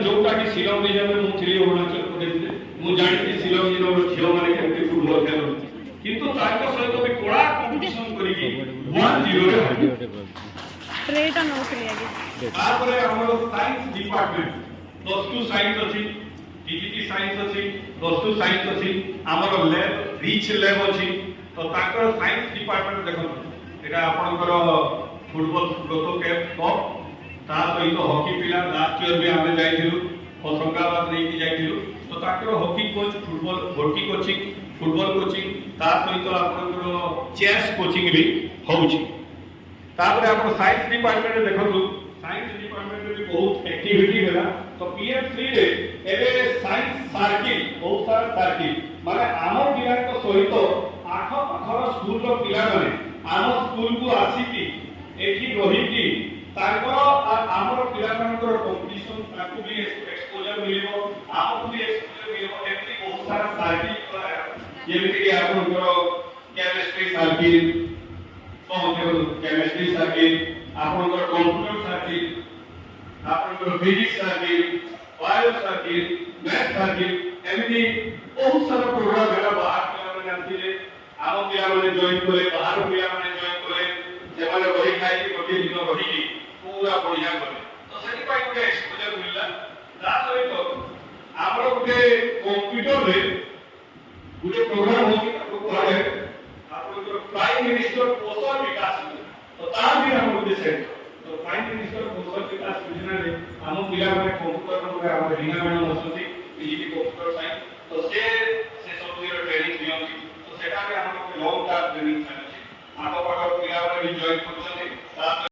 जोटा कि शिलंग रिजन में थी अरुणाचल प्रदेश में जानी शिलंग जिला झील मैंने केमती फुटबॉल खेल किंतु ताको सहित भी कड़ा कंपटीशन करिकी 1-0 रे हारि ट्रेटा नोकरी आगे तारपरे हमरो साइंस डिपार्टमेंट +2 साइंस अछि टीजीटी साइंस अछि +2 साइंस अछि हमरो लैब रिच लैब अछि तो ताकर साइंस डिपार्टमेंट देखो एटा आपनकर फुटबॉल लोको कैप कप ता सहित हॉकी पिला लास्ट ईयर भी आमे जाइथिलु होशंगाबाद लेके जाइथिलु तो ताकर hockey coach football hockey coaching football coaching ता सहित आपनकर चेस कोचिंग भी होउछि तापर आपण साइंस डिपार्टमेंट देखंतु साइंस डिपार्टमेंट में भी बहुत एक्टिविटी होला तो पीएम3 रे एबे साइंस सर्किल बहुत सारा सर्किल माने आम पिला को सहित आख पाखर स्कूल रो पिला माने आम स्कूल को आसीकी एठी रहिकी ताकर आमर पिला मानकर कंपटीशन ताकू भी एक्सपोजर मिलिबो आपको भी एक्सपोजर मिलिबो एमती बहुत सारा सर्किल जेमिति आपनकर केमिस्ट्री सर्किल केमिस्ट्री सर्किल आपनकर कंप्यूटर सर्किल आपनकर physics circle bio circle math circle एमती बहुत सारा प्रोग्राम है बाहर पिला माने आसीले आम पिला माने जॉइन करे बाहर पिला माने जॉइन करे जे माने रही खाई के गोटे दिन रही पूरा बढ़िया करे तो सेठी पाई गोटे एक्सपोजर मिलला ता सहित हमर गोटे कंप्यूटर रे गोटे प्रोग्राम होकी ताको पढ़े आपनकर प्राइम मिनिस्टर कौशल विकास तो तार भी हम गोटे सेट तो प्राइम मिनिस्टर कौशल विकास योजना रे हम पिला माने कंप्यूटर रे हम रीना मैडम असुती पीजी कंप्यूटर साइंस तो से सब ट्रेनिंग दियंती तो सेटा के हम लॉन्ग टर्म ट्रेनिंग छै आगो पागो पिला माने भी जॉइन करछथि